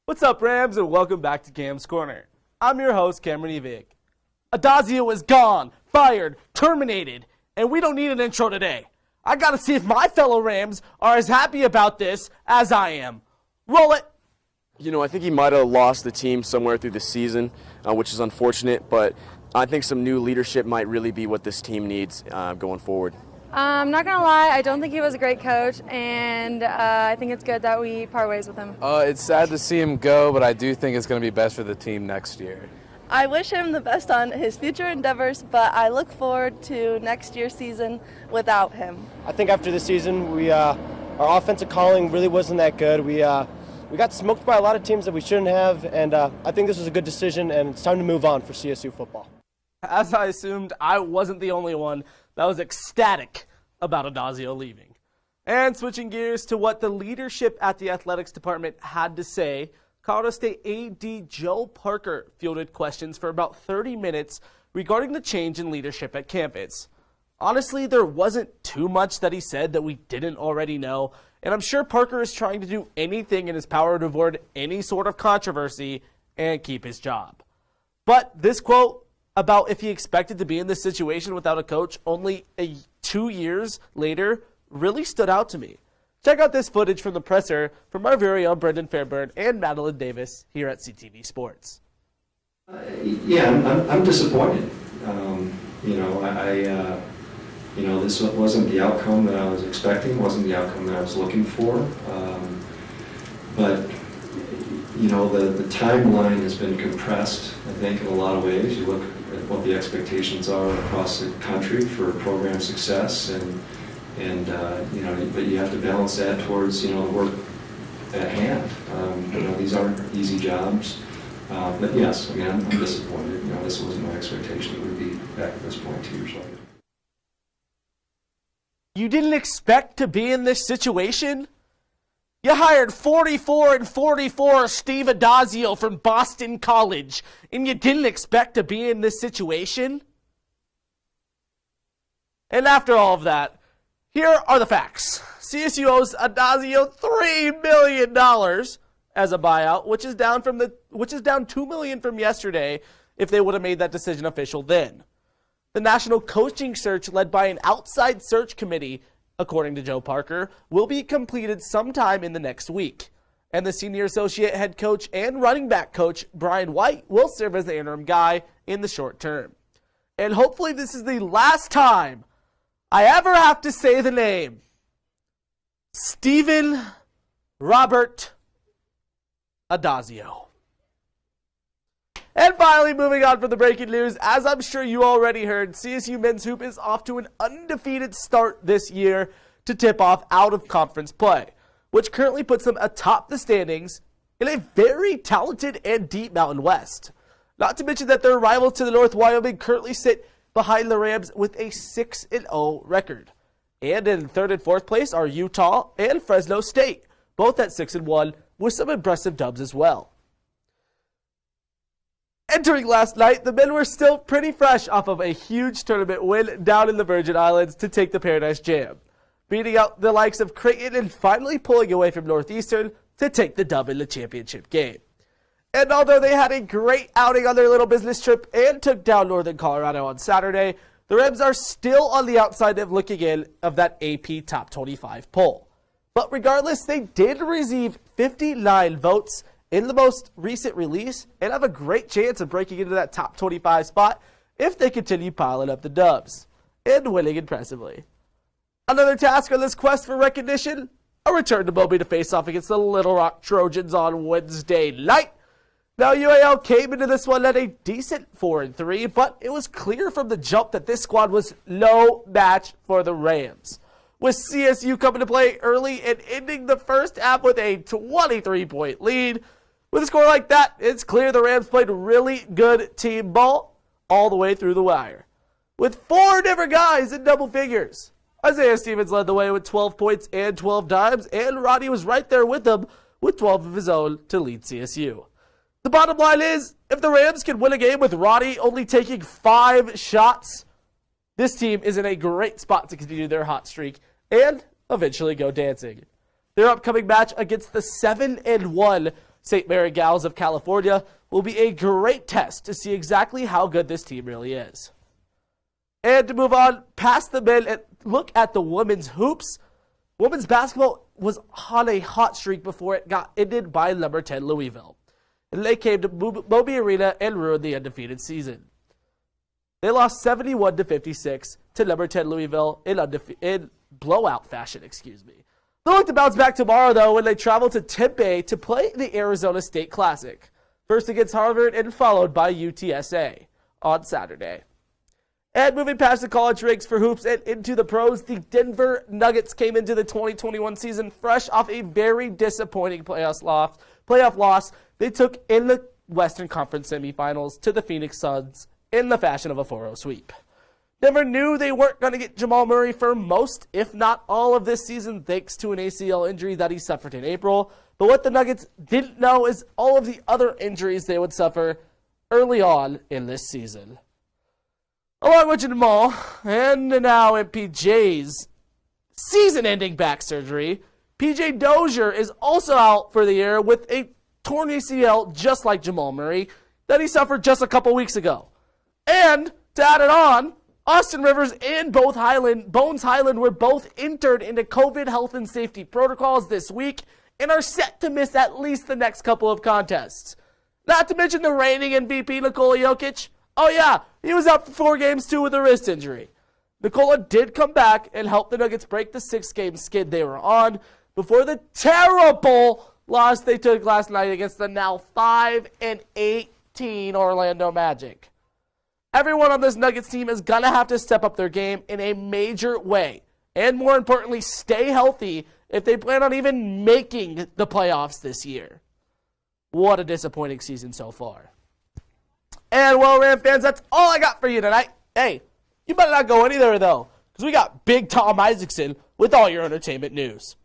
What's up, Rams, and welcome back to Cam's Corner. I'm your host, Cameron Evig. Addazio is gone, fired, terminated, and we don't need an intro today. I gotta see if my fellow Rams are as happy about this as I am. Roll it! You know, I think he might have lost the team somewhere through the season, which is unfortunate, but I think some new leadership might really be what this team needs going forward. I'm not going to lie, I don't think he was a great coach, and I think it's good that we part ways with him. It's sad to see him go, but I do think it's going to be best for the team next year. I wish him the best on his future endeavors, but I look forward to next year's season without him. I think after this season, our offensive calling really wasn't that good. We got smoked by a lot of teams that we shouldn't have, and I think this was a good decision, and it's time to move on for CSU football. As I assumed, I wasn't the only one that was ecstatic about Addazio leaving. And switching gears to what the leadership at the athletics department had to say, Colorado State AD Joe Parker fielded questions for about 30 minutes regarding the change in leadership at campus. Honestly, there wasn't too much that he said that we didn't already know, and I'm sure Parker is trying to do anything in his power to avoid any sort of controversy and keep his job. But this quote about if he expected to be in this situation without a coach only 2 years later really stood out to me. Check out this footage from the presser from our very own Brendan Fairburn and Madeline Davis here at CTV Sports. I'm disappointed. This wasn't the outcome that I was expecting, wasn't the outcome that I was looking for. But the timeline has been compressed, I think, in a lot of ways. You look at what the expectations are across the country for program success, but you have to balance that towards, the work at hand. These aren't easy jobs. But yes, I'm disappointed. This wasn't my expectation. It would be back at this point 2 years later. You didn't expect to be in this situation? You hired 44 and 44 Steve Addazio from Boston College, and you didn't expect to be in this situation? And after all of that, here are the facts. CSU owes Addazio $3 million as a buyout, which is down $2 million from yesterday if they would have made that decision official then. The national coaching search, led by an outside search committee, according to Joe Parker, will be completed sometime in the next week. And the senior associate head coach and running back coach, Brian White, will serve as the interim guy in the short term. And hopefully this is the last time I ever have to say the name Stephen Robert Addazio. And finally, moving on from the breaking news, as I'm sure you already heard, CSU men's hoop is off to an undefeated start this year to tip off out of conference play, which currently puts them atop the standings in a very talented and deep Mountain West. Not to mention that their rivals to the north, Wyoming, currently sit behind the Rams with a 6-0 record. And in third and fourth place are Utah and Fresno State, both at 6-1 with some impressive dubs as well. Entering last night, the men were still pretty fresh off of a huge tournament win down in the Virgin Islands to take the Paradise Jam, beating out the likes of Creighton and finally pulling away from Northeastern to take the dub in the championship game. And although they had a great outing on their little business trip and took down Northern Colorado on Saturday, the Rebs are still on the outside of looking in of that AP Top 25 poll. But regardless, they did receive 59 votes in the most recent release and have a great chance of breaking into that top 25 spot if they continue piling up the dubs and winning impressively. Another task on this quest for recognition, a return to Moby to face off against the Little Rock Trojans on Wednesday night. Now UAL came into this one at a decent 4-3, but it was clear from the jump that this squad was no match for the Rams, with CSU coming to play early and ending the first half with a 23-point lead. With a score like that, it's clear the Rams played really good team ball all the way through the wire, with 4 different guys in double figures. Isaiah Stevens led the way with 12 points and 12 dimes, and Roddy was right there with them with 12 of his own to lead CSU. The bottom line is, if the Rams can win a game with Roddy only taking 5 shots, this team is in a great spot to continue their hot streak and eventually go dancing. Their upcoming match against the 7-1 St. Mary Gals of California will be a great test to see exactly how good this team really is. And to move on past the men and look at the women's hoops. Women's basketball was on a hot streak before it got ended by number 10 Louisville. And they came to Moby Arena and ruined the undefeated season. They lost 71-56 to number 10 Louisville in blowout fashion, They'll look to bounce back tomorrow, though, when they travel to Tempe to play the Arizona State Classic. First against Harvard and followed by UTSA on Saturday. And moving past the college ranks for hoops and into the pros, the Denver Nuggets came into the 2021 season fresh off a very disappointing playoff loss they took in the Western Conference semifinals to the Phoenix Suns in the fashion of a 4-0 sweep. Denver knew they weren't going to get Jamal Murray for most, if not all of this season, thanks to an ACL injury that he suffered in April. But what the Nuggets didn't know is all of the other injuries they would suffer early on in this season. Along with Jamal, and now MPJ's season-ending back surgery, PJ Dozier is also out for the year with a torn ACL just like Jamal Murray that he suffered just a couple weeks ago. And to add it on, Austin Rivers and Bones Highland were both entered into COVID health and safety protocols this week and are set to miss at least the next couple of contests. Not to mention the reigning MVP Nikola Jokic. Oh yeah, he was out for 4 games too with a wrist injury. Nikola did come back and help the Nuggets break the 6-game skid they were on before the terrible loss they took last night against the now 5-18 Orlando Magic. Everyone on this Nuggets team is going to have to step up their game in a major way. And more importantly, stay healthy if they plan on even making the playoffs this year. What a disappointing season so far. And well, Ram fans, that's all I got for you tonight. Hey, you better not go anywhere though, because we got Big Tom Isaacson with all your entertainment news.